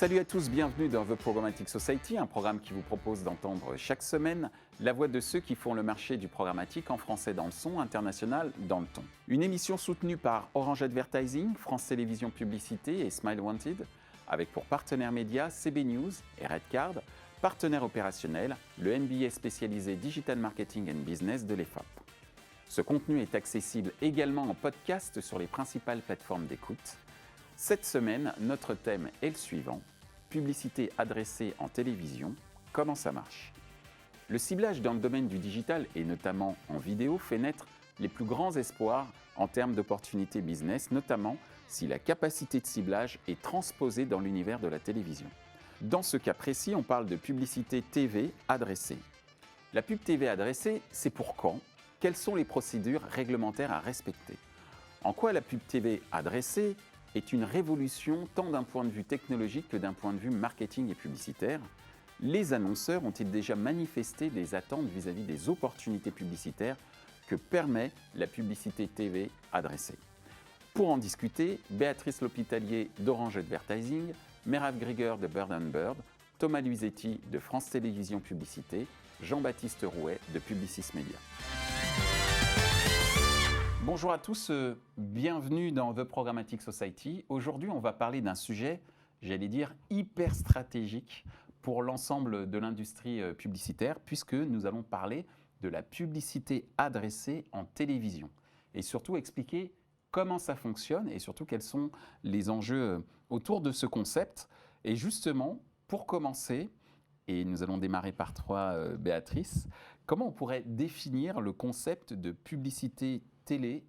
Salut à tous, bienvenue dans The Programmatic Society, un programme qui vous propose d'entendre chaque semaine la voix de ceux qui font le marché du programmatique en français dans le son, international dans le ton. Une émission soutenue par Orange Advertising, France Télévisions Publicité et Smile Wanted, avec pour partenaires médias CB News et Redcard, partenaire opérationnel, le MBA spécialisé Digital Marketing and Business de l'EFAP. Ce contenu est accessible également en podcast sur les principales plateformes d'écoute. Cette semaine, notre thème est le suivant, publicité adressée en télévision, comment ça marche? Le ciblage dans le domaine du digital et notamment en vidéo fait naître les plus grands espoirs en termes d'opportunités business, notamment si la capacité de ciblage est transposée dans l'univers de la télévision. Dans ce cas précis, on parle de publicité TV adressée. La pub TV adressée, c'est pour quand? Quelles sont les procédures réglementaires à respecter? En quoi la pub TV adressée est une révolution tant d'un point de vue technologique que d'un point de vue marketing et publicitaire? Les annonceurs ont-ils déjà manifesté des attentes vis-à-vis des opportunités publicitaires que permet la publicité TV adressée? Pour en discuter, Béatrice L'Hôpitalier d'Orange Advertising, Merab Grieger de Bird & Bird, Thomas Luisetti de France Télévisions Publicité, Jean-Baptiste Rouet de Publicis Media. Bonjour à tous, bienvenue dans The Programmatic Society. Aujourd'hui, on va parler d'un sujet, j'allais dire, hyper stratégique pour l'ensemble de l'industrie publicitaire, puisque nous allons parler de la publicité adressée en télévision et surtout expliquer comment ça fonctionne et surtout quels sont les enjeux autour de ce concept. Et justement, pour commencer, et nous allons démarrer par toi, Béatrice, comment on pourrait définir le concept de publicité télé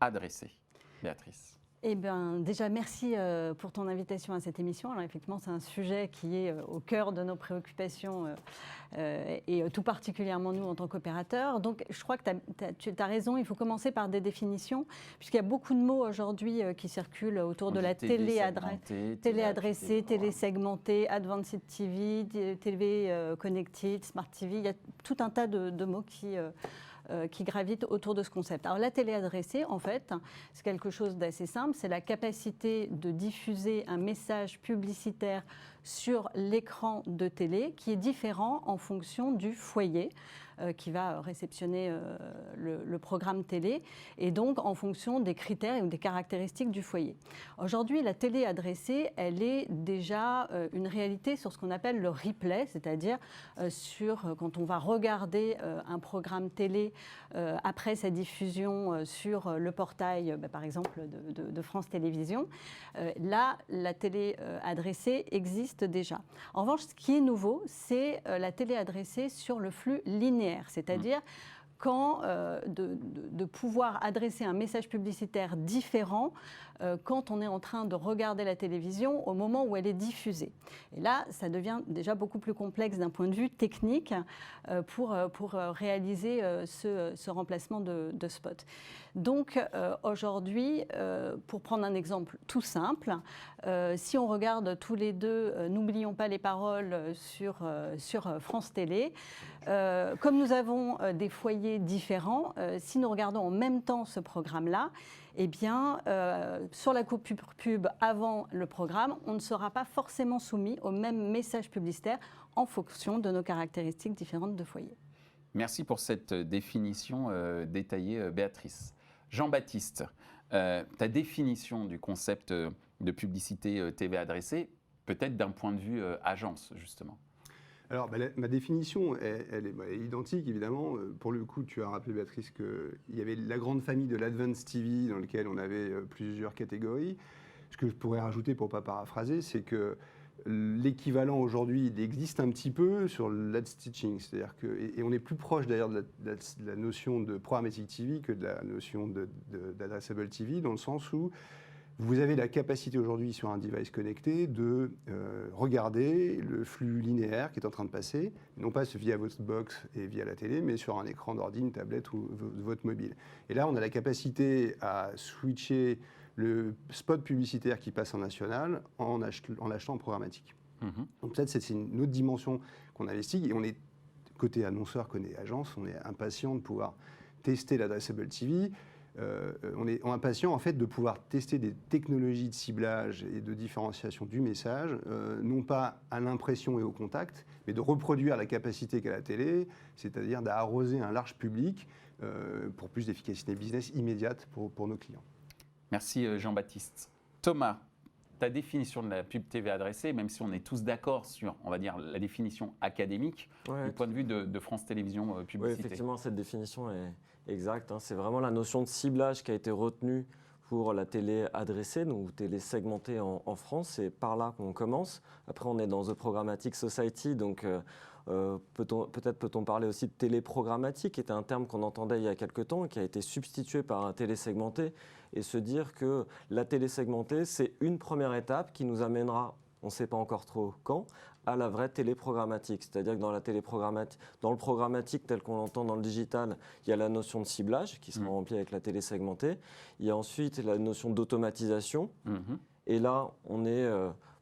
adressée? Béatrice. Eh bien, déjà, merci pour ton invitation à cette émission. Alors, effectivement, c'est un sujet qui est au cœur de nos préoccupations et tout particulièrement nous en tant qu'opérateurs. Donc, je crois que tu as raison, il faut commencer par des définitions, puisqu'il y a beaucoup de mots aujourd'hui qui circulent autour de la télé adressée, télé segmentée, Advanced TV, TV Connected, Smart TV. Il y a tout un tas de mots qui gravitent autour de ce concept. Alors la télé adressée, en fait, c'est quelque chose d'assez simple, c'est la capacité de diffuser un message publicitaire sur l'écran de télé qui est différent en fonction du foyer qui va réceptionner le programme télé et donc en fonction des critères ou des caractéristiques du foyer. Aujourd'hui, la télé adressée, elle est déjà une réalité sur ce qu'on appelle le replay, c'est-à-dire quand on va regarder un programme télé après sa diffusion sur le portail, par exemple, de France Télévisions. Là, la télé adressée existe déjà. En revanche, ce qui est nouveau, c'est la télé adressée sur le flux linéaire, c'est-à-dire de pouvoir adresser un message publicitaire différent quand on est en train de regarder la télévision au moment où elle est diffusée. Et là, ça devient déjà beaucoup plus complexe d'un point de vue technique pour réaliser ce remplacement de spot. Donc aujourd'hui, pour prendre un exemple tout simple, si on regarde tous les deux « N'oublions pas les paroles » sur France Télé, comme nous avons des foyers différents, si nous regardons en même temps ce programme-là, eh bien, sur la coupe pub avant le programme, on ne sera pas forcément soumis au même message publicitaire en fonction de nos caractéristiques différentes de foyer. Merci pour cette définition détaillée, Béatrice. Jean-Baptiste, ta définition du concept de publicité TV adressée, peut-être d'un point de vue agence, justement. Alors, ma définition, elle est identique, évidemment. Pour le coup, tu as rappelé, Béatrice, qu'il y avait la grande famille de l'Advanced TV dans laquelle on avait plusieurs catégories. Ce que je pourrais rajouter, pour ne pas paraphraser, c'est que l'équivalent aujourd'hui, il existe un petit peu sur l'ad stitching. C'est-à-dire et on est plus proche d'ailleurs de la notion de programmatic TV que de la notion d'addressable TV, dans le sens où vous avez la capacité aujourd'hui sur un device connecté de regarder le flux linéaire qui est en train de passer, non pas via votre box et via la télé, mais sur un écran d'ordi, une tablette ou votre mobile. Et là, on a la capacité à switcher le spot publicitaire qui passe en national en l'achetant en programmatique. Donc peut-être c'est une autre dimension qu'on investigue et on est, côté annonceur, côté agence, on est impatient de pouvoir tester l'Addressable TV. on est impatient en fait de pouvoir tester des technologies de ciblage et de différenciation du message, non pas à l'impression et au contact, mais de reproduire la capacité qu'a la télé, c'est-à-dire d'arroser un large public pour plus d'efficacité business immédiate pour nos clients. Merci Jean-Baptiste. Thomas, ta définition de la pub TV adressée, même si on est tous d'accord sur, on va dire, la définition académique, du point de vue de France Télévisions Publicité. Oui, effectivement, cette définition est exacte. C'est vraiment la notion de ciblage qui a été retenue pour la télé adressée, donc télé segmentée en France. C'est par là qu'on commence. Après, on est dans The Programmatic Society, donc peut-être peut-on parler aussi de télé programmatique, qui était un terme qu'on entendait il y a quelques temps et qui a été substitué par un télé segmenté, et se dire que la télé segmentée, c'est une première étape qui nous amènera, on ne sait pas encore trop quand, à la vraie télé programmatique. C'est-à-dire que dans le programmatique tel qu'on l'entend dans le digital, il y a la notion de ciblage qui sera remplie avec la télé segmentée. Il y a ensuite la notion d'automatisation. Et là, on est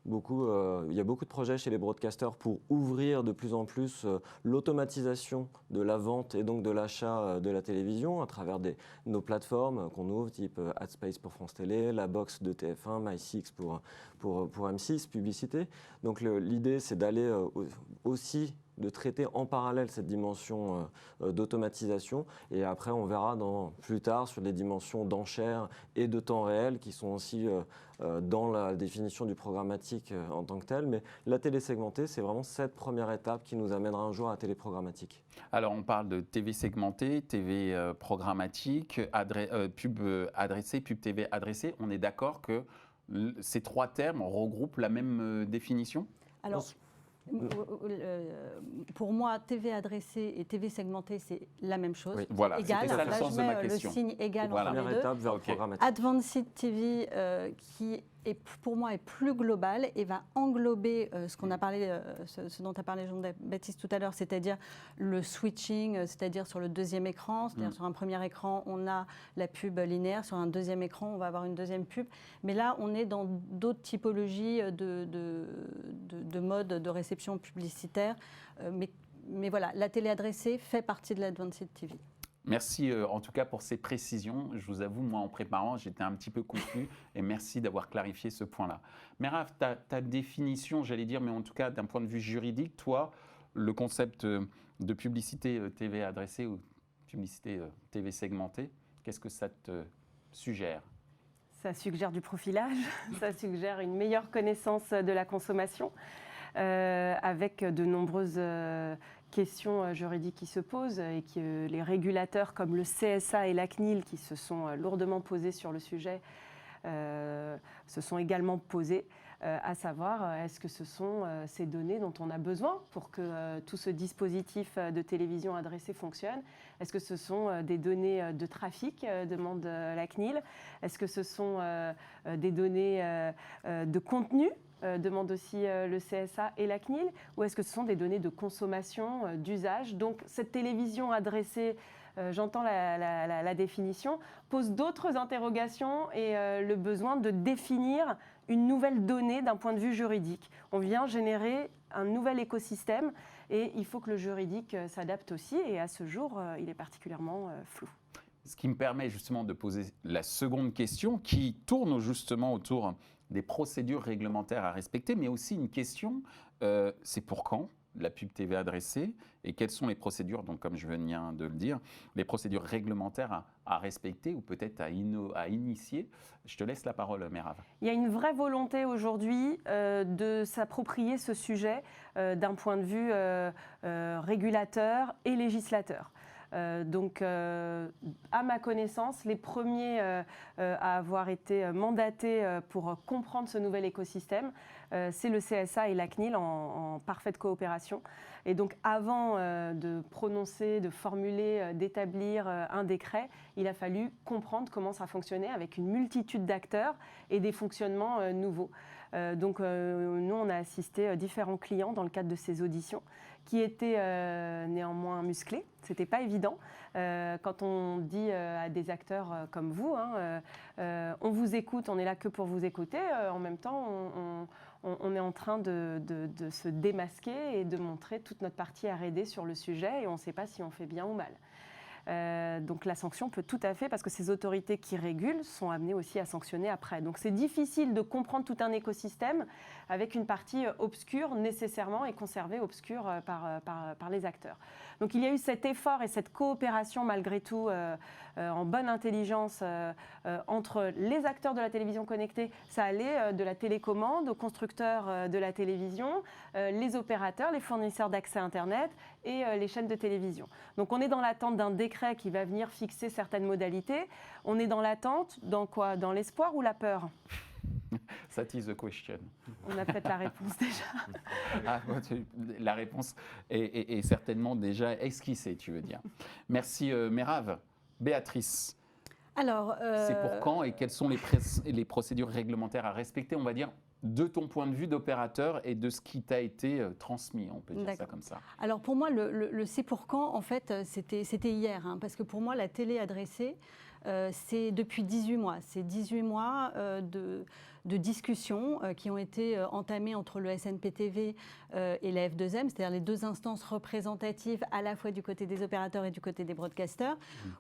il y a beaucoup de projets chez les broadcasters pour ouvrir de plus en plus l'automatisation de la vente et donc de l'achat de la télévision à travers nos plateformes qu'on ouvre, type AdSpace pour France Télé, la box de TF1, My6 pour M6, publicité. Donc l'idée, c'est d'aller aussi de traiter en parallèle cette dimension d'automatisation, et après on verra plus tard sur les dimensions d'enchères et de temps réel qui sont aussi dans la définition du programmatique en tant que tel. Mais la télé segmentée, c'est vraiment cette première étape qui nous amènera un jour à la télé programmatique. Alors on parle de TV segmentée, TV programmatique, pub adressée, pub TV adressée. On est d'accord que ces trois termes regroupent la même définition ? Alors, pour moi, TV adressée et TV segmentée, c'est la même chose. Oui, voilà, égal. c'était ça le Là, sens je de ma mets question. le signe égal Voilà. entre les Première deux. étape vers le programmatique. Advanced TV, qui est, pour moi, est plus global et va englober ce qu'on a parlé, ce dont a parlé Jean-Baptiste tout à l'heure, c'est-à-dire le switching, c'est-à-dire sur le deuxième écran, c'est-à-dire sur un premier écran, on a la pub linéaire, sur un deuxième écran, on va avoir une deuxième pub. Mais là, on est dans d'autres typologies de modes de réception publicitaire. Mais voilà, la télé adressée fait partie de l'Advanced TV. Merci en tout cas pour ces précisions. Je vous avoue, moi en préparant, j'étais un petit peu confus et merci d'avoir clarifié ce point-là. Merave, ta définition, j'allais dire, mais en tout cas d'un point de vue juridique, toi, le concept de publicité TV adressée ou publicité TV segmentée, qu'est-ce que ça te suggère ? Ça suggère du profilage, ça suggère une meilleure connaissance de la consommation, avec de nombreuses questions juridiques qui se posent et que les régulateurs comme le CSA et la CNIL, qui se sont lourdement posés sur le sujet, se sont également posés, à savoir est-ce que ce sont ces données dont on a besoin pour que tout ce dispositif de télévision adressée fonctionne. Est-ce que ce sont des données de trafic, demande la CNIL? Est-ce que ce sont des données de contenu, demande aussi le CSA et la CNIL? Ou est-ce que ce sont des données de consommation, d'usage? Donc cette télévision adressée, j'entends la définition, pose d'autres interrogations et le besoin de définir une nouvelle donnée d'un point de vue juridique. On vient générer un nouvel écosystème et il faut que le juridique s'adapte aussi, et à ce jour, il est particulièrement flou. Ce qui me permet justement de poser la seconde question qui tourne justement autour des procédures réglementaires à respecter, mais aussi une question, c'est pour quand la pub TV adressée et quelles sont les procédures, donc comme je viens de le dire, les procédures réglementaires à respecter ou peut-être à initier. Je te laisse la parole, Merave. Il y a une vraie volonté aujourd'hui de s'approprier ce sujet d'un point de vue régulateur et législateur. Donc, à ma connaissance, les premiers à avoir été mandatés pour comprendre ce nouvel écosystème, c'est le CSA et la CNIL en parfaite coopération. Et donc, avant de prononcer, de formuler, d'établir un décret, il a fallu comprendre comment ça fonctionnait avec une multitude d'acteurs et des fonctionnements nouveaux. Donc, nous, on a assisté différents clients dans le cadre de ces auditions qui étaient néanmoins musclés. Ce n'était pas évident. Quand on dit à des acteurs comme vous, on vous écoute, on est là que pour vous écouter, en même temps, on est en train de se démasquer et de montrer toute notre partie R&D sur le sujet, et on ne sait pas si on fait bien ou mal. Donc la sanction peut tout à fait, parce que ces autorités qui régulent sont amenées aussi à sanctionner après. Donc c'est difficile de comprendre tout un écosystème avec une partie obscure nécessairement et conservée obscure par les acteurs. Donc il y a eu cet effort et cette coopération malgré tout en bonne intelligence entre les acteurs de la télévision connectée. Ça allait de la télécommande aux constructeurs de la télévision, les opérateurs, les fournisseurs d'accès Internet et les chaînes de télévision. Donc on est dans l'attente d'un décret qui va venir fixer certaines modalités. On est dans l'attente, dans quoi? Dans l'espoir ou la peur? That is the question. On a peut-être la réponse déjà. Ah, la réponse est certainement déjà esquissée, tu veux dire. Merci Merav. Béatrice, Alors, c'est pour quand et quelles sont les procédures réglementaires à respecter, on va dire, de ton point de vue d'opérateur et de ce qui t'a été transmis, on peut dire ça comme ça. Alors pour moi, le c'est pour quand, en fait, c'était hier, hein, parce que pour moi, la télé adressée, c'est depuis 18 mois. C'est 18 mois de discussions qui ont été entamées entre le SNPTV et la F2M, c'est-à-dire les deux instances représentatives à la fois du côté des opérateurs et du côté des broadcasters,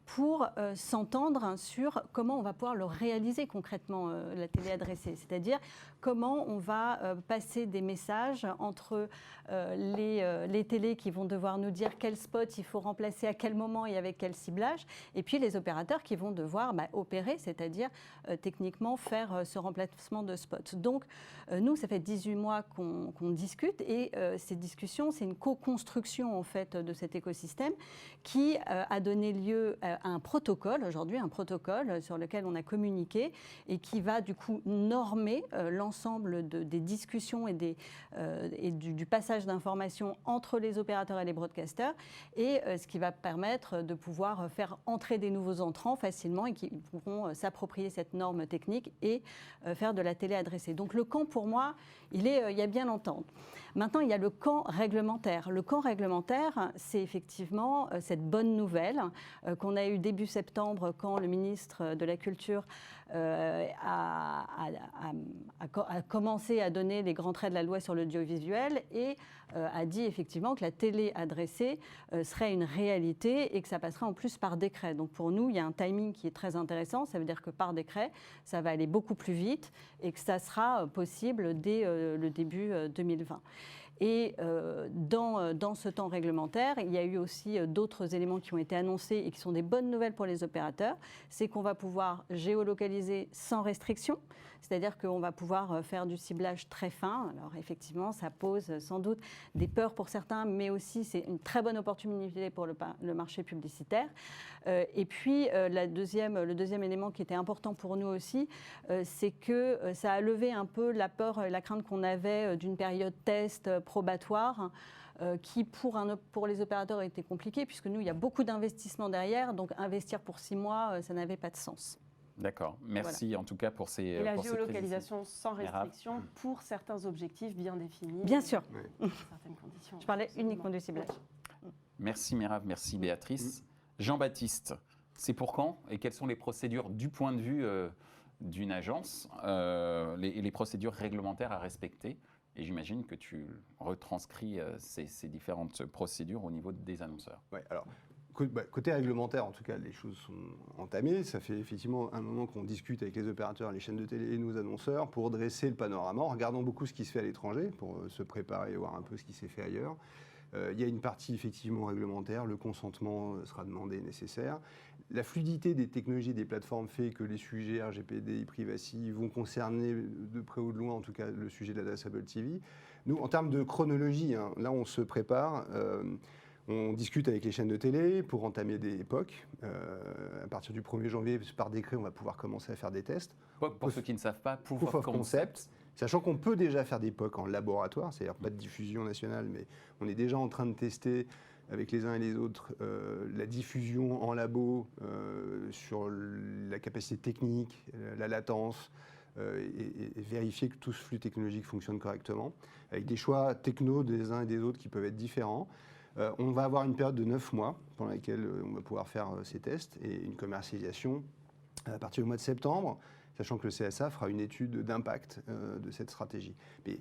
pour s'entendre sur comment on va pouvoir le réaliser concrètement, la télé adressée. C'est-à-dire comment on va passer des messages entre les télés qui vont devoir nous dire quel spot il faut remplacer à quel moment et avec quel ciblage, et puis les opérateurs qui vont devoir opérer, c'est-à-dire techniquement faire ce remplacement de spot. Donc nous, ça fait 18 mois qu'on discute, et ces discussions, c'est une co-construction en fait de cet écosystème qui a donné lieu à un protocole aujourd'hui, un protocole sur lequel on a communiqué et qui va du coup normer l'ensemble des discussions et du passage d'informations entre les opérateurs et les broadcasters, et ce qui va permettre de pouvoir faire entrer des nouveaux entrants facilement et qui pourront s'approprier cette norme technique et faire de la télé adressée. Donc le camp, pour moi, il y a bien longtemps. Maintenant, il y a le camp réglementaire. Le camp réglementaire, c'est effectivement cette bonne nouvelle qu'on a eue début septembre quand le ministre de la Culture a commencé à donner les grands traits de la loi sur l'audiovisuel et a dit effectivement que la télé adressée serait une réalité et que ça passerait en plus par décret. Donc pour nous, il y a un timing qui est très intéressant. Ça veut dire que par décret, ça va aller beaucoup plus vite et que ça sera possible dès le début 2020. Et dans ce temps réglementaire, il y a eu aussi d'autres éléments qui ont été annoncés et qui sont des bonnes nouvelles pour les opérateurs. C'est qu'on va pouvoir géolocaliser sans restriction, c'est-à-dire qu'on va pouvoir faire du ciblage très fin. Alors effectivement, ça pose sans doute des peurs pour certains, mais aussi c'est une très bonne opportunité pour le marché publicitaire. Et puis le deuxième élément qui était important pour nous aussi, c'est que ça a levé un peu la peur et la crainte qu'on avait d'une période test probatoire qui pour les opérateurs était compliqué, puisque nous, il y a beaucoup d'investissements derrière, donc investir pour 6 mois, ça n'avait pas de sens. D'accord, merci en tout cas pour ces Et la géolocalisation sans restriction pour certains objectifs bien définis. Bien sûr. Certaines conditions. Je parlais uniquement du ciblage. Merci Merav, merci Béatrice. Jean-Baptiste, c'est pour quand et quelles sont les procédures du point de vue d'une agence, les procédures réglementaires à respecter? Et j'imagine que tu retranscris ces différentes procédures au niveau des annonceurs. Ouais, alors, côté réglementaire, en tout cas, les choses sont entamées. Ça fait effectivement un moment qu'on discute avec les opérateurs, les chaînes de télé et nos annonceurs pour dresser le panorama, en regardant beaucoup ce qui se fait à l'étranger, pour se préparer et voir un peu ce qui s'est fait ailleurs. Il y a une partie effectivement réglementaire, le consentement sera demandé, nécessaire. La fluidité des technologies et des plateformes fait que les sujets RGPD, e-privacy vont concerner de près ou de loin, en tout cas, le sujet de l'adressable TV. Nous, en termes de chronologie, hein, là, on se prépare. On discute avec les chaînes de télé pour entamer des époques. À partir du 1er janvier, par décret, on va pouvoir commencer à faire des tests. Pour ceux qui ne savent pas, Proof of Concept. Sachant qu'on peut déjà faire des POC en laboratoire, c'est-à-dire pas de diffusion nationale, mais on est déjà en train de tester avec les uns et les autres la diffusion en labo sur la capacité technique, la latence, et vérifier que tout ce flux technologique fonctionne correctement, avec des choix techno des uns et des autres qui peuvent être différents. On va avoir une période de 9 mois pendant laquelle on va pouvoir faire ces tests et une commercialisation à partir du mois de septembre, sachant que le CSA fera une étude d'impact de cette stratégie. Mais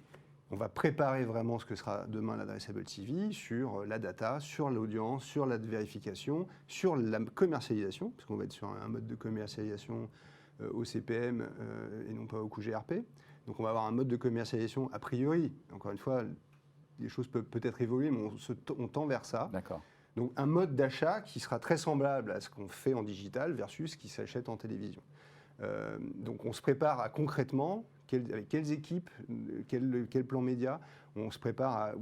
On va préparer vraiment ce que sera demain l'Addressable TV sur la data, sur l'audience, sur la vérification, sur la commercialisation, parce qu'on va être sur un mode de commercialisation au CPM et non pas au coût GRP. Donc on va avoir un mode de commercialisation a priori. Encore une fois, les choses peuvent peut-être évoluer, mais on tend vers ça. D'accord. Donc un mode d'achat qui sera très semblable à ce qu'on fait en digital versus ce qui s'achète en télévision. Donc on se prépare à concrètement, avec quelles équipes, quel plan média, on se prépare à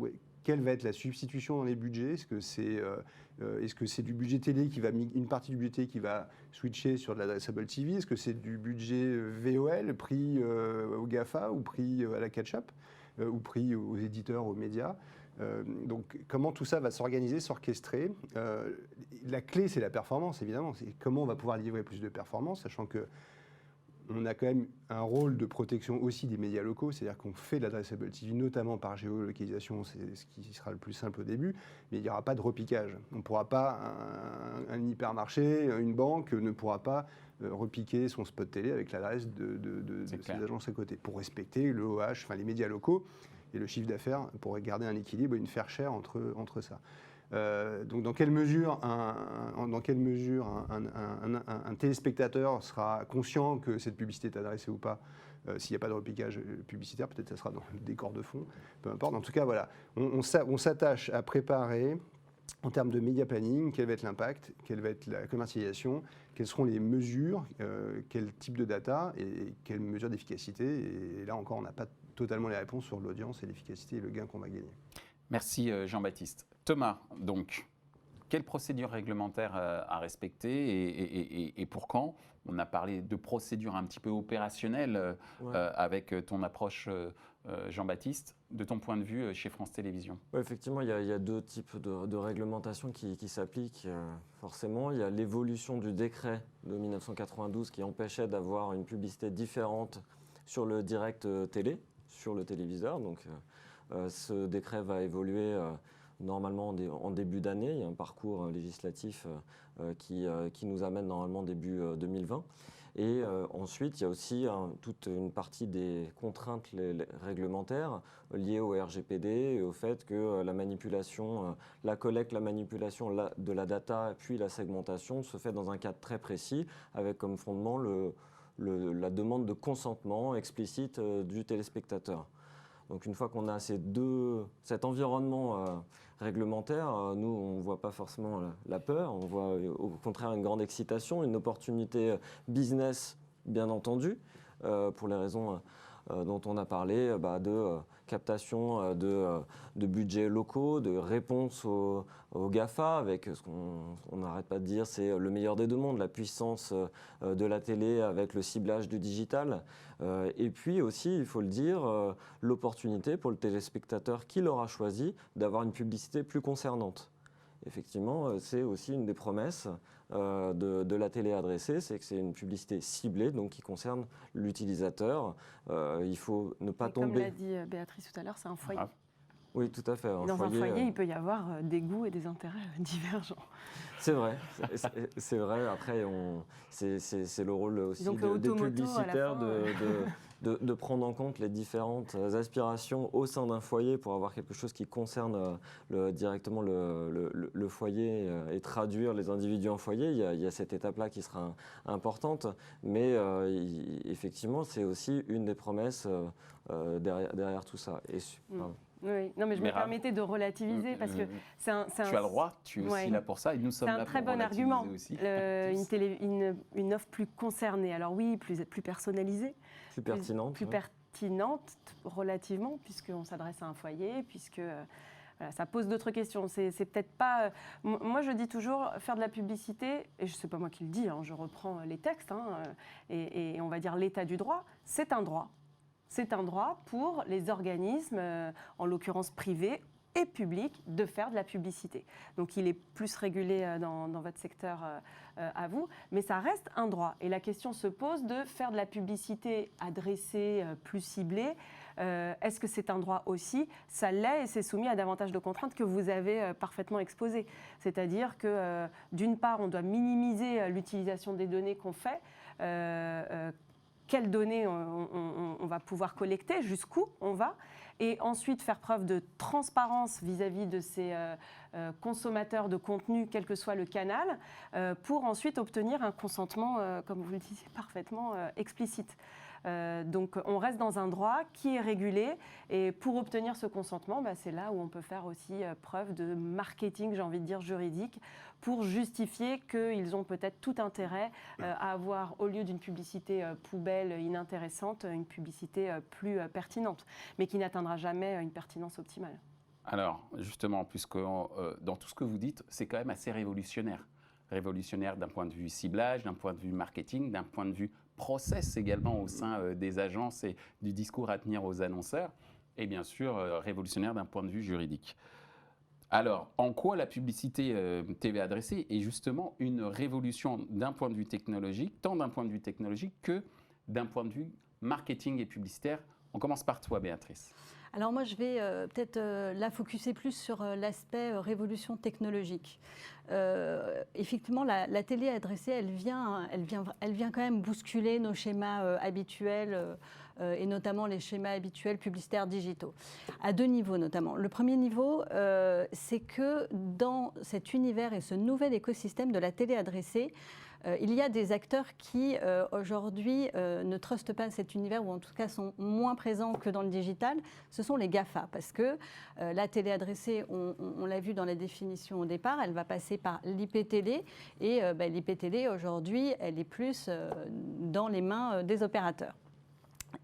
quelle va être la substitution dans les budgets. Est-ce que c'est du budget télé une partie du budget qui va switcher sur de l'Addressable TV? Est-ce que c'est du budget VOL pris au GAFA ou pris à la catch-up ou pris aux éditeurs, aux médias? Donc comment tout ça va s'organiser, s'orchestrer? La clé, c'est la performance, évidemment. C'est comment on va pouvoir livrer plus de performance, sachant que on a quand même un rôle de protection aussi des médias locaux, c'est-à-dire qu'on fait de l'Addressable TV, notamment par géolocalisation, c'est ce qui sera le plus simple au début, mais il n'y aura pas de repiquage. On ne pourra pas, un hypermarché, une banque ne pourra pas repiquer son spot télé avec l'adresse de ses agences à côté, pour respecter le OH, enfin les médias locaux, et le chiffre d'affaires, pour garder un équilibre et une fair share entre ça. Donc dans quelle mesure un téléspectateur sera conscient que cette publicité est adressée ou pas, s'il n'y a pas de repiquage publicitaire, peut-être que ça sera dans le décor de fond, peu importe. En tout cas, voilà, on s'attache à préparer en termes de média planning, quel va être l'impact, quelle va être la commercialisation, quelles seront les mesures, quel type de data et quelles mesures d'efficacité. Et là encore, on n'a pas totalement les réponses sur l'audience et l'efficacité et le gain qu'on va gagner. Merci Jean-Baptiste. Thomas, donc, quelle procédure réglementaire à respecter et pour quand? On a parlé de procédures un petit peu opérationnelles avec ton approche, Jean-Baptiste. De ton point de vue chez France Télévisions? Effectivement, il y a deux types de réglementations qui s'appliquent forcément. Il y a l'évolution du décret de 1992 qui empêchait d'avoir une publicité différente sur le direct télé, sur le téléviseur. Donc, ce décret va évoluer normalement en début d'année. Il y a un parcours législatif qui nous amène normalement début 2020. Et ensuite, il y a aussi toute une partie des contraintes réglementaires liées au RGPD et au fait que la manipulation, la collecte, la manipulation de la data puis la segmentation se fait dans un cadre très précis avec comme fondement la demande de consentement explicite du téléspectateur. Donc une fois qu'on a cet environnement réglementaire, nous on ne voit pas forcément la peur, on voit au contraire une grande excitation, une opportunité business bien entendu, pour les raisons dont on a parlé, de captation de budgets locaux, de réponse aux GAFA, avec ce qu'on n'arrête pas de dire, c'est le meilleur des deux mondes, la puissance de la télé avec le ciblage du digital. Et puis aussi, il faut le dire, l'opportunité pour le téléspectateur qui l'aura choisi d'avoir une publicité plus concernante. Effectivement, c'est aussi une des promesses de la télé adressée, c'est que c'est une publicité ciblée, donc qui concerne l'utilisateur. Il faut ne pas tomber... Comme l'a dit Béatrice tout à l'heure, c'est un foyer. Ah. Oui, tout à fait. Dans un foyer, il peut y avoir des goûts et des intérêts divergents. C'est vrai, c'est vrai. Après, c'est le rôle aussi des publicitaires de prendre en compte les différentes aspirations au sein d'un foyer pour avoir quelque chose qui concerne directement le foyer et traduire les individus en foyer. Il y a cette étape-là qui sera importante, mais effectivement, c'est aussi une des promesses derrière tout ça. Oui, non, mais je me permettais de relativiser parce que c'est un... Tu as le droit, tu es aussi là pour ça et nous sommes là pour relativiser aussi. C'est un très bon argument, une offre plus concernée. Alors oui, plus personnalisée. Plus pertinente. Plus pertinente relativement, puisqu'on s'adresse à un foyer, puisque... Voilà, ça pose d'autres questions. C'est peut-être pas... moi, je dis toujours, faire de la publicité, et ce n'est pas moi qui le dis, je reprends les textes, et on va dire l'état du droit, c'est un droit. C'est un droit pour les organismes, en l'occurrence privés et publics, de faire de la publicité. Donc il est plus régulé dans votre secteur à vous, mais ça reste un droit. Et la question se pose de faire de la publicité adressée, plus ciblée. Est-ce que c'est un droit aussi? Ça l'est et c'est soumis à davantage de contraintes que vous avez parfaitement exposées. C'est-à-dire que d'une part, on doit minimiser l'utilisation des données qu'on fait. Quelles données on va pouvoir collecter, jusqu'où on va, et ensuite faire preuve de transparence vis-à-vis de ces consommateurs de contenu, quel que soit le canal, pour ensuite obtenir un consentement, comme vous le disiez parfaitement, explicite. Donc on reste dans un droit qui est régulé et pour obtenir ce consentement, c'est là où on peut faire aussi preuve de marketing, j'ai envie de dire juridique, pour justifier qu'ils ont peut-être tout intérêt à avoir, au lieu d'une publicité poubelle inintéressante, une publicité plus pertinente, mais qui n'atteindra jamais une pertinence optimale. Alors, justement, puisque dans tout ce que vous dites, c'est quand même assez révolutionnaire. Révolutionnaire d'un point de vue ciblage, d'un point de vue marketing, d'un point de vue process également au sein des agences et du discours à tenir aux annonceurs, et bien sûr révolutionnaire d'un point de vue juridique. Alors, en quoi la publicité TV adressée est justement une révolution d'un point de vue technologique, tant d'un point de vue technologique que d'un point de vue marketing et publicitaire? On commence par toi, Béatrice. Alors moi, je vais peut-être là focuser plus sur l'aspect révolution technologique. Effectivement, la télé adressée, elle vient quand même bousculer nos schémas habituels et notamment les schémas habituels publicitaires digitaux, à deux niveaux notamment. Le premier niveau, c'est que dans cet univers et ce nouvel écosystème de la télé adressée, il y a des acteurs qui, aujourd'hui, ne trustent pas cet univers, ou en tout cas sont moins présents que dans le digital. Ce sont les GAFA, parce que la télé adressée, on l'a vu dans la définition au départ, elle va passer par l'IPTV, et l'IPTV, aujourd'hui, elle est plus dans les mains des opérateurs.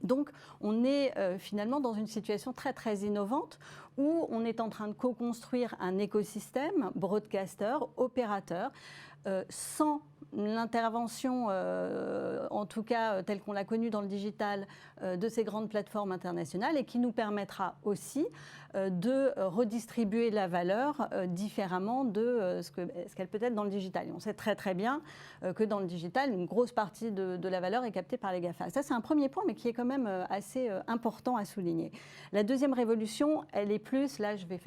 Donc, on est finalement dans une situation très, très innovante où on est en train de co-construire un écosystème broadcaster, opérateur, sans l'intervention, en tout cas telle qu'on l'a connue dans le digital, de ces grandes plateformes internationales, et qui nous permettra aussi de redistribuer la valeur différemment de ce qu'elle peut être dans le digital. Et on sait très très bien que dans le digital, une grosse partie de la valeur est captée par les GAFA. Ça, c'est un premier point, mais qui est quand même assez important à souligner. La deuxième révolution, elle est plus, là je vais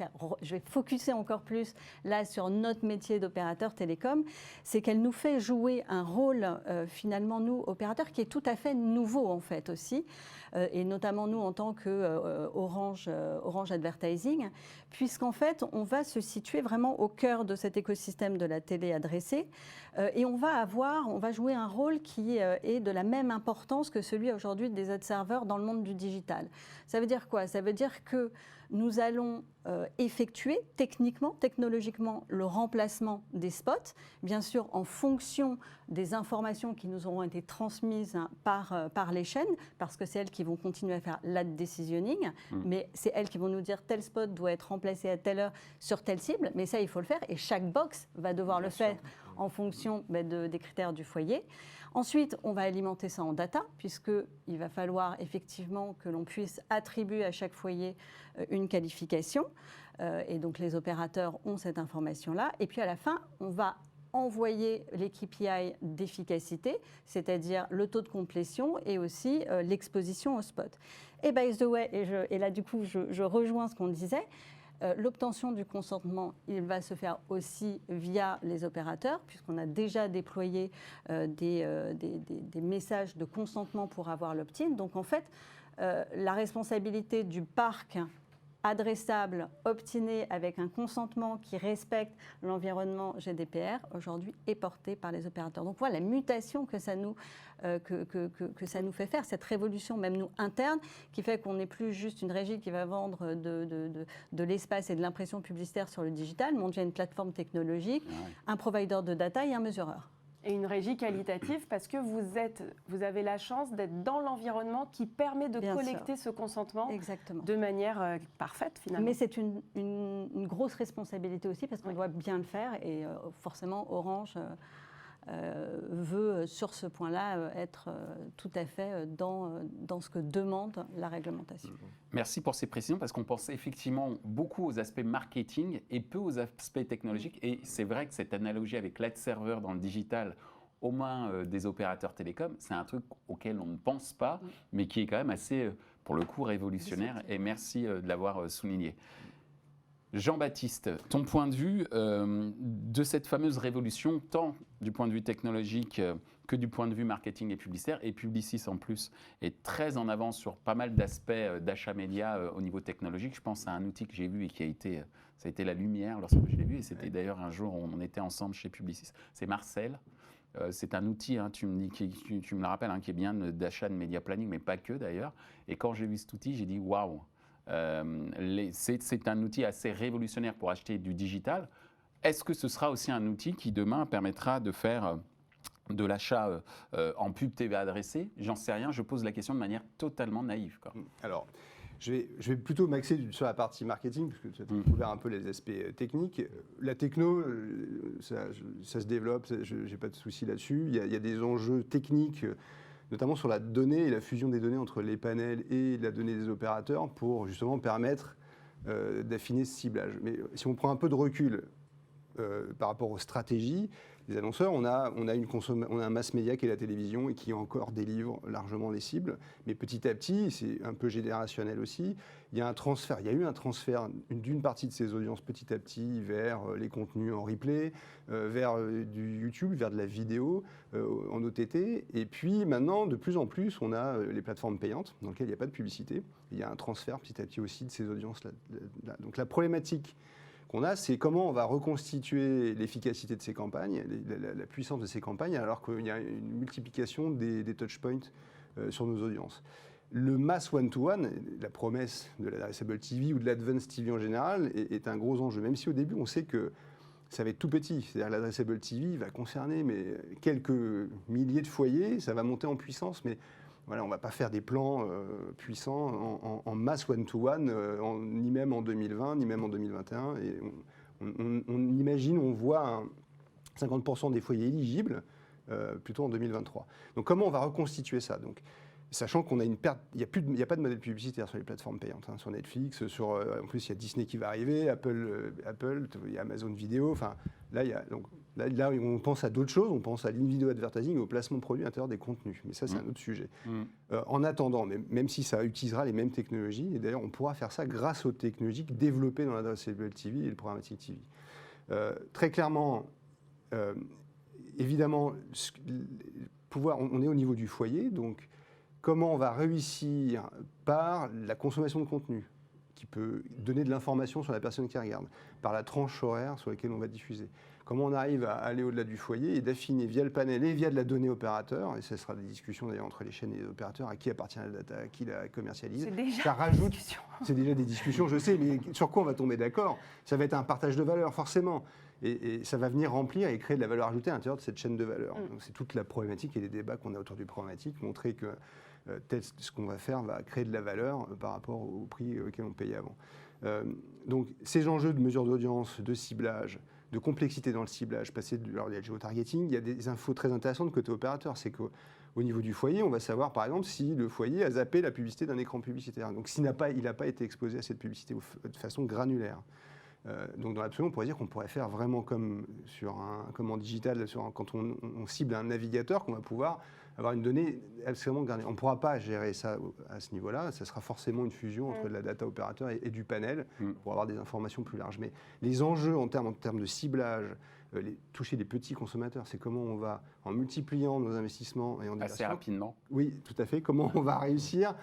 focuser encore plus là sur notre métier d'opérateur télécom, c'est qu'elle nous fait jouer un rôle finalement, nous, opérateurs, qui est tout à fait nouveau en fait aussi, et notamment nous en tant que Orange Advertising, puisqu'en fait on va se situer vraiment au cœur de cet écosystème de la télé adressée, et on va jouer un rôle qui est de la même importance que celui aujourd'hui des ad serveurs dans le monde du digital. Ça veut dire quoi? Ça veut dire que nous allons effectuer techniquement, technologiquement, le remplacement des spots, bien sûr en fonction des informations qui nous auront été transmises par les chaînes, parce que c'est elles qui vont continuer à faire l'ad decisioning, mais c'est elles qui vont nous dire tel spot doit être remplacé à telle heure sur telle cible, mais ça il faut le faire, et chaque box va devoir le faire en fonction des critères du foyer. Ensuite, on va alimenter ça en data, puisqu'il va falloir effectivement que l'on puisse attribuer à chaque foyer une qualification. Et donc, les opérateurs ont cette information-là. Et puis, à la fin, on va envoyer les KPI d'efficacité, c'est-à-dire le taux de complétion et aussi l'exposition au spot. Et by the way, et là, du coup, je rejoins ce qu'on disait, l'obtention du consentement, il va se faire aussi via les opérateurs, puisqu'on a déjà déployé des messages de consentement pour avoir l'opt-in. Donc en fait, la responsabilité du parc adressable, opt-iné avec un consentement qui respecte l'environnement GDPR, aujourd'hui est portée par les opérateurs. Donc voilà la mutation que ça nous fait faire, cette révolution même nous interne, qui fait qu'on n'est plus juste une régie qui va vendre de l'espace et de l'impression publicitaire sur le digital, mais on devient une plateforme technologique, un provider de data et un mesureur. Et une régie qualitative, parce que vous avez la chance d'être dans l'environnement qui permet de collecter ce consentement de manière parfaite finalement. Mais c'est une grosse responsabilité aussi, parce qu'on doit bien le faire, et forcément Orange veut sur ce point-là être tout à fait dans ce que demande la réglementation. Merci pour ces précisions, parce qu'on pense effectivement beaucoup aux aspects marketing et peu aux aspects technologiques. Et c'est vrai que cette analogie avec l'ad serveur dans le digital aux mains des opérateurs télécoms, c'est un truc auquel on ne pense pas, mais qui est quand même assez, pour le coup, révolutionnaire. Et merci de l'avoir souligné. Jean-Baptiste, ton point de vue de cette fameuse révolution, tant du point de vue technologique que du point de vue marketing et publicitaire, et Publicis en plus est très en avance sur pas mal d'aspects d'achat média au niveau technologique. Je pense à un outil que j'ai vu et qui ça a été la lumière lorsque je l'ai vu, et c'était d'ailleurs un jour où on était ensemble chez Publicis. C'est Marcel. C'est un outil, hein, tu me le rappelles, hein, qui est bien d'achat de média planning, mais pas que d'ailleurs. Et quand j'ai vu cet outil, j'ai dit waouh. C'est un outil assez révolutionnaire pour acheter du digital. Est-ce que ce sera aussi un outil qui demain permettra de faire de l'achat en pub TV adressée? J'en sais rien, je pose la question de manière totalement naïve, quoi. Alors, je vais plutôt m'axer sur la partie marketing, parce que tu as découvert un peu les aspects techniques. La techno, ça se développe, je n'ai pas de souci là-dessus. Il y a des enjeux techniques, notamment sur la donnée et la fusion des données entre les panels et la donnée des opérateurs pour justement permettre d'affiner ce ciblage. Mais si on prend un peu de recul par rapport aux stratégies, les annonceurs, on a un mass média qui est la télévision et qui encore délivre largement les cibles. Mais petit à petit, c'est un peu générationnel aussi, il y a eu un transfert d'une partie de ces audiences petit à petit vers les contenus en replay, vers du YouTube, vers de la vidéo en OTT. Et puis maintenant, de plus en plus, on a les plateformes payantes dans lesquelles il n'y a pas de publicité. Il y a un transfert petit à petit aussi de ces audiences-là. Donc la problématique qu'on a, c'est comment on va reconstituer l'efficacité de ces campagnes, la puissance de ces campagnes, alors qu'il y a une multiplication des touchpoints sur nos audiences. Le mass one-to-one, la promesse de l'adressable TV ou de l'advanced TV en général, est un gros enjeu. Même si au début, on sait que ça va être tout petit. C'est-à-dire l'adressable TV va concerner quelques milliers de foyers, ça va monter en puissance, mais voilà, on ne va pas faire des plans puissants en mass one-to-one, ni même en 2020, ni même en 2021. Et on imagine, on voit 50% des foyers éligibles plutôt en 2023. Donc comment on va reconstituer ça? Donc, sachant qu'on a une perte, il n'y a pas de modèle publicitaire sur les plateformes payantes, hein, sur Netflix, en plus il y a Disney qui va arriver, Apple, il y a Amazon Vidéo, enfin là, on pense à d'autres choses, on pense à l'in-video advertising et au placement de produits à l'intérieur des contenus, mais ça c'est un autre sujet. En attendant, même si ça utilisera les mêmes technologies, et d'ailleurs on pourra faire ça grâce aux technologies développées dans l'adressable TV et le programmatic TV. Très clairement, évidemment, on est au niveau du foyer, donc comment on va réussir par la consommation de contenu qui peut donner de l'information sur la personne qui regarde, par la tranche horaire sur laquelle on va diffuser. Comment on arrive à aller au-delà du foyer et d'affiner via le panel et via de la donnée opérateur, et ce sera des discussions d'ailleurs entre les chaînes et les opérateurs, à qui appartient la data, à qui la commercialise. C'est déjà des discussions, je sais, mais sur quoi on va tomber d'accord? Ça va être un partage de valeur, forcément. Et ça va venir remplir et créer de la valeur ajoutée à l'intérieur de cette chaîne de valeur. Donc c'est toute la problématique et les débats qu'on a autour du programmatique, montrer que ce qu'on va faire va créer de la valeur par rapport au prix auquel on payait avant. Donc ces enjeux de mesure d'audience, de ciblage, de complexité dans le ciblage, il y a le géotargeting, il y a des infos très intéressantes côté opérateur. C'est qu'au niveau du foyer, on va savoir par exemple si le foyer a zappé la publicité d'un écran publicitaire. Donc il n'a pas été exposé à cette publicité de façon granulaire. Donc dans l'absolu, on pourrait dire qu'on pourrait faire vraiment comme en digital, quand on cible un navigateur, qu'on va pouvoir avoir une donnée absolument granulaire. On ne pourra pas gérer ça à ce niveau-là. Ça sera forcément une fusion entre de la data opérateur et du panel pour avoir des informations plus larges. Mais les enjeux en termes de ciblage, toucher les petits consommateurs, c'est comment on va, en multipliant nos investissements et en assez rapidement. Oui, tout à fait. Comment on va réussir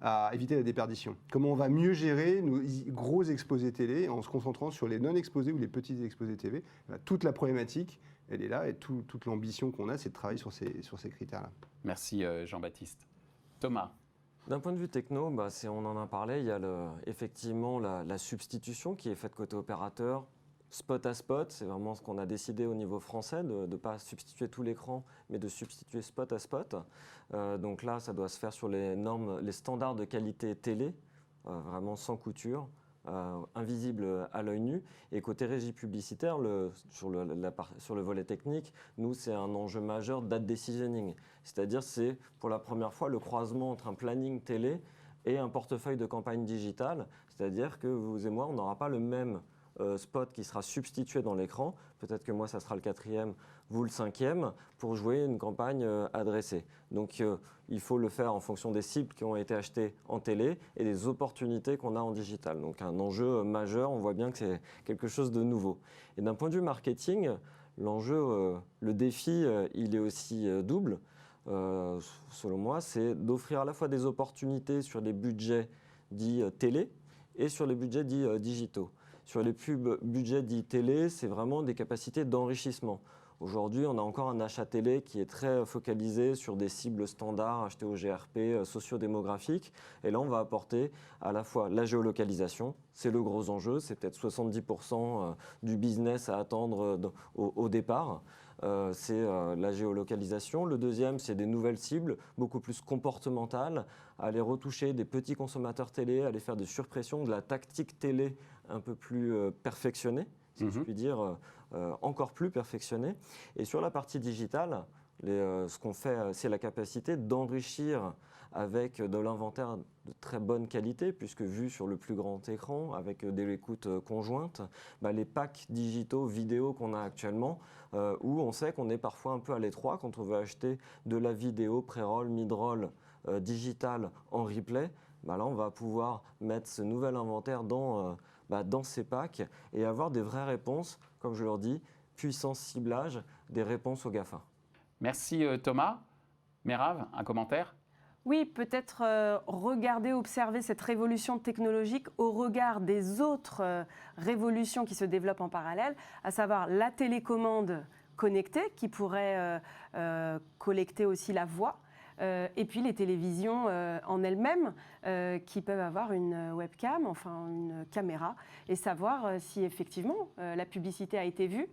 à éviter la déperdition. Comment on va mieux gérer nos gros exposés télé en se concentrant sur les non-exposés ou les petits exposés TV. Toute la problématique, elle est là, et toute l'ambition qu'on a, c'est de travailler sur ces critères-là. Merci Jean-Baptiste. Thomas. D'un point de vue techno, on en a parlé, il y a effectivement la substitution qui est faite côté opérateur, spot à spot. C'est vraiment ce qu'on a décidé au niveau français, de ne pas substituer tout l'écran, mais de substituer spot à spot. Donc là, ça doit se faire sur les standards de qualité télé, vraiment sans couture. Invisible à l'œil nu. Et côté régie publicitaire, sur le volet technique, nous, c'est un enjeu majeur data decisioning. C'est-à-dire, c'est pour la première fois le croisement entre un planning télé et un portefeuille de campagne digitale. C'est-à-dire que vous et moi, on n'aura pas le même spot qui sera substitué dans l'écran. Peut-être que moi, ça sera le 4e vous le 5e, pour jouer une campagne adressée. Donc il faut le faire en fonction des cibles qui ont été achetées en télé et des opportunités qu'on a en digital. Donc un enjeu majeur, on voit bien que c'est quelque chose de nouveau. Et d'un point de vue marketing, l'enjeu, le défi, il est aussi double. Selon moi, c'est d'offrir à la fois des opportunités sur les budgets dits télé et sur les budgets dits digitaux. Sur les budgets dits télé, c'est vraiment des capacités d'enrichissement. Aujourd'hui, on a encore un achat télé qui est très focalisé sur des cibles standards achetées au GRP, sociodémographiques. Et là, on va apporter à la fois la géolocalisation, c'est le gros enjeu, c'est peut-être 70% du business à attendre au départ. C'est la géolocalisation. Le deuxième, c'est des nouvelles cibles, beaucoup plus comportementales, aller retoucher des petits consommateurs télé, aller faire des surpressions, de la tactique télé un peu plus perfectionnée, si je puis dire, encore plus perfectionnée. Et sur la partie digitale, ce qu'on fait, c'est la capacité d'enrichir avec de l'inventaire de très bonne qualité, puisque vu sur le plus grand écran, avec des écoutes conjointes, les packs digitaux vidéo qu'on a actuellement, où on sait qu'on est parfois un peu à l'étroit quand on veut acheter de la vidéo pré-roll, mid-roll, digital en replay, là on va pouvoir mettre ce nouvel inventaire dans ces packs et avoir des vraies réponses, comme je leur dis, puissance ciblage, des réponses aux GAFA. Merci Thomas. Merav, un commentaire ? Oui, peut-être regarder, observer cette révolution technologique au regard des autres révolutions qui se développent en parallèle, à savoir la télécommande connectée qui pourrait collecter aussi la voix. Et puis les télévisions en elles-mêmes qui peuvent avoir une webcam, enfin une caméra, et savoir si effectivement la publicité a été vue,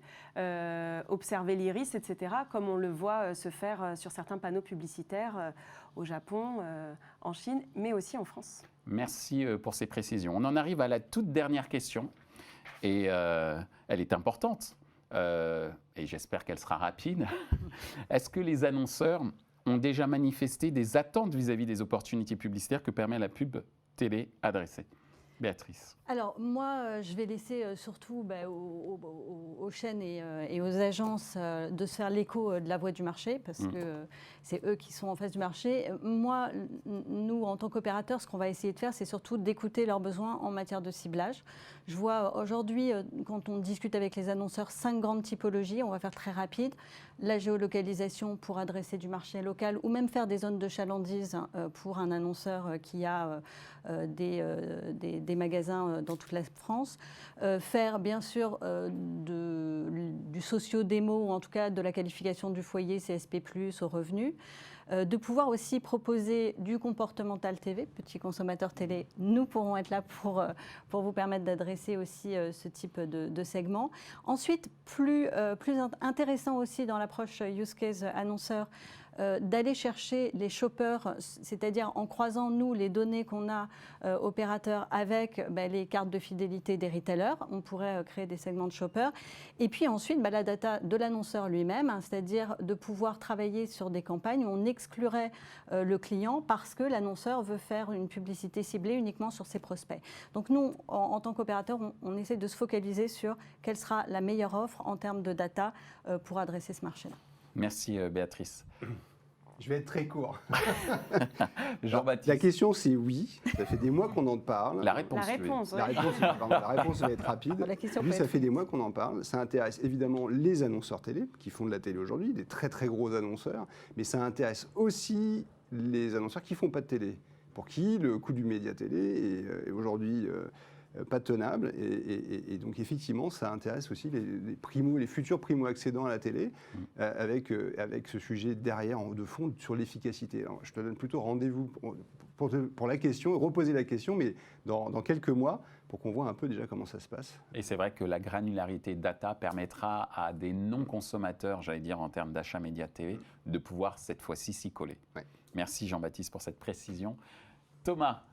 observer l'iris, etc., comme on le voit se faire sur certains panneaux publicitaires au Japon, en Chine, mais aussi en France. Merci pour ces précisions. On en arrive à la toute dernière question, et elle est importante, et j'espère qu'elle sera rapide. Est-ce que les annonceurs ont déjà manifesté des attentes vis-à-vis des opportunités publicitaires que permet la pub télé adressée ? Béatrice. Alors moi, je vais laisser surtout aux chaînes et aux agences de se faire l'écho de la voix du marché, parce que c'est eux qui sont en face du marché. Moi, nous, en tant qu'opérateurs, ce qu'on va essayer de faire, c'est surtout d'écouter leurs besoins en matière de ciblage. Je vois aujourd'hui, quand on discute avec les annonceurs, 5 grandes typologies. On va faire très rapide. La géolocalisation pour adresser du marché local, ou même faire des zones de chalandise pour un annonceur qui a des magasins dans toute la France, faire bien sûr du socio-démo, ou en tout cas de la qualification du foyer CSP+, aux revenus, de pouvoir aussi proposer du comportemental TV, petits consommateurs télé, nous pourrons être là pour vous permettre d'adresser aussi ce type de segment. Ensuite, plus intéressant aussi dans l'approche use case annonceur, d'aller chercher les shoppers, c'est-à-dire en croisant, nous, les données qu'on a opérateurs avec les cartes de fidélité des retailers. On pourrait créer des segments de shoppers. Et puis ensuite, la data de l'annonceur lui-même, c'est-à-dire de pouvoir travailler sur des campagnes où on exclurait le client parce que l'annonceur veut faire une publicité ciblée uniquement sur ses prospects. Donc nous, en tant qu'opérateur, on essaie de se focaliser sur quelle sera la meilleure offre en termes de data pour adresser ce marché-là. Merci Béatrice. Je vais être très court. Jean-Baptiste. La question, c'est oui. Ça fait des mois qu'on en parle. La réponse, La réponse va être rapide. Oui, ça fait des mois qu'on en parle. Ça intéresse évidemment les annonceurs télé, qui font de la télé aujourd'hui, des très très gros annonceurs, mais ça intéresse aussi les annonceurs qui ne font pas de télé, pour qui le coût du média télé est aujourd'hui pas tenable. Et donc effectivement, ça intéresse aussi les futurs primo-accédants à la télé, avec ce sujet derrière, de fond, sur l'efficacité. Alors, je te donne plutôt rendez-vous pour la question, reposer la question, mais dans quelques mois, pour qu'on voit un peu déjà comment ça se passe. Et c'est vrai que la granularité data permettra à des non-consommateurs, j'allais dire en termes d'achat média TV, de pouvoir cette fois-ci s'y coller. Ouais. Merci Jean-Baptiste pour cette précision. Thomas,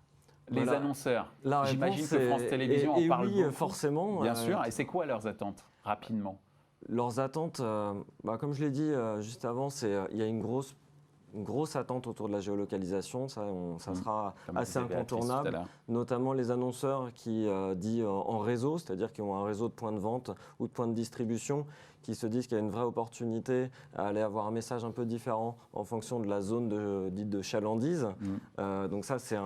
les annonceurs, j'imagine que France Télévisions en parle beaucoup. Forcément. Bien sûr. Et c'est quoi leurs attentes, rapidement ? Leurs attentes, comme je l'ai dit juste avant, il y a une grosse une grosse attente autour de la géolocalisation, ça sera Comme assez disait Béatrice tout à incontournable, l'heure. notamment les annonceurs qui disent en réseau, c'est-à-dire qui ont un réseau de points de vente ou de points de distribution, qui se disent qu'il y a une vraie opportunité à aller avoir un message un peu différent en fonction de la zone dite de chalandise. Donc ça, c'est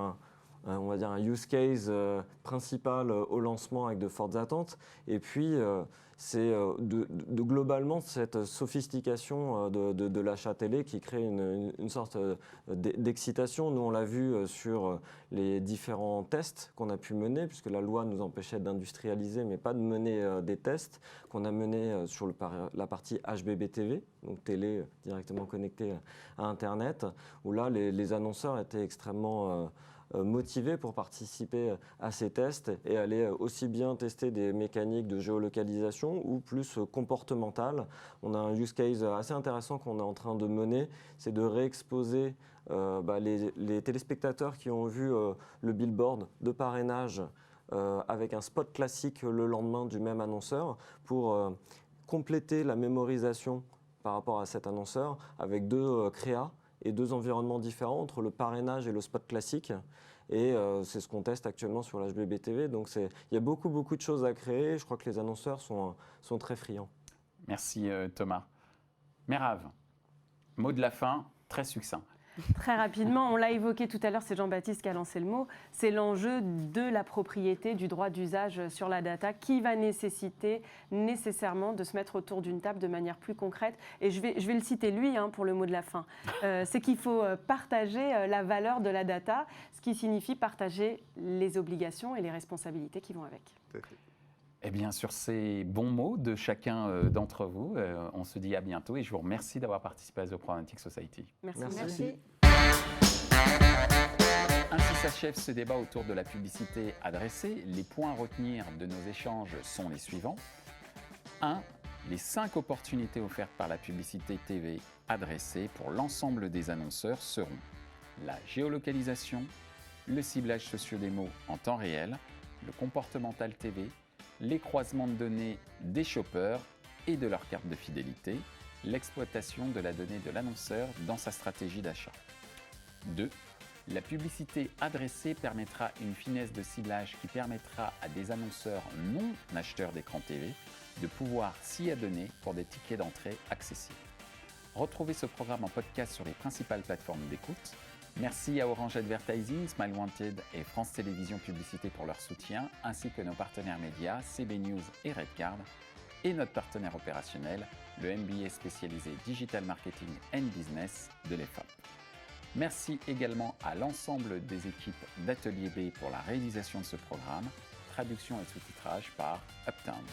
on va dire un use case principal au lancement avec de fortes attentes. Et puis, c'est de globalement cette sophistication de l'achat télé qui crée une sorte d'excitation. Nous, on l'a vu sur les différents tests qu'on a pu mener, puisque la loi nous empêchait d'industrialiser, mais pas de mener des tests, qu'on a menés sur la partie HbbTV, donc télé directement connectée à Internet, où là, les annonceurs étaient extrêmement motivés pour participer à ces tests et aller aussi bien tester des mécaniques de géolocalisation ou plus comportementales. On a un use case assez intéressant qu'on est en train de mener, c'est de réexposer les téléspectateurs qui ont vu le billboard de parrainage avec un spot classique le lendemain du même annonceur pour compléter la mémorisation par rapport à cet annonceur avec deux créas et deux environnements différents entre le parrainage et le spot classique. Et c'est ce qu'on teste actuellement sur l'HbbTV. Donc il y a beaucoup de choses à créer. Je crois que les annonceurs sont très friands. Merci Thomas. Merave, mot de la fin, très succinct. Très rapidement, on l'a évoqué tout à l'heure, c'est Jean-Baptiste qui a lancé le mot, c'est l'enjeu de la propriété, du droit d'usage sur la data qui va nécessiter nécessairement de se mettre autour d'une table de manière plus concrète. Et je vais le citer lui pour le mot de la fin. C'est qu'il faut partager la valeur de la data, ce qui signifie partager les obligations et les responsabilités qui vont avec. Tout à fait. Eh bien, sur ces bons mots de chacun d'entre vous, on se dit à bientôt et je vous remercie d'avoir participé à The Programmatic Society. Merci. Ainsi s'achève ce débat autour de la publicité adressée. Les points à retenir de nos échanges sont les suivants. 1. Les 5 opportunités offertes par la publicité TV adressée pour l'ensemble des annonceurs seront la géolocalisation, le ciblage socio-démo en temps réel, le comportemental TV, les croisements de données des shoppers et de leur carte de fidélité, l'exploitation de la donnée de l'annonceur dans sa stratégie d'achat. 2. La publicité adressée permettra une finesse de ciblage qui permettra à des annonceurs non acheteurs d'écran TV de pouvoir s'y adonner pour des tickets d'entrée accessibles. Retrouvez ce programme en podcast sur les principales plateformes d'écoute. Merci à Orange Advertising, Smile Wanted et France Télévisions Publicité pour leur soutien, ainsi que nos partenaires médias CB News et Redcard, et notre partenaire opérationnel, le MBA spécialisé Digital Marketing and Business de l'EFAP. Merci également à l'ensemble des équipes d'Atelier B pour la réalisation de ce programme, traduction et sous-titrage par Uptown.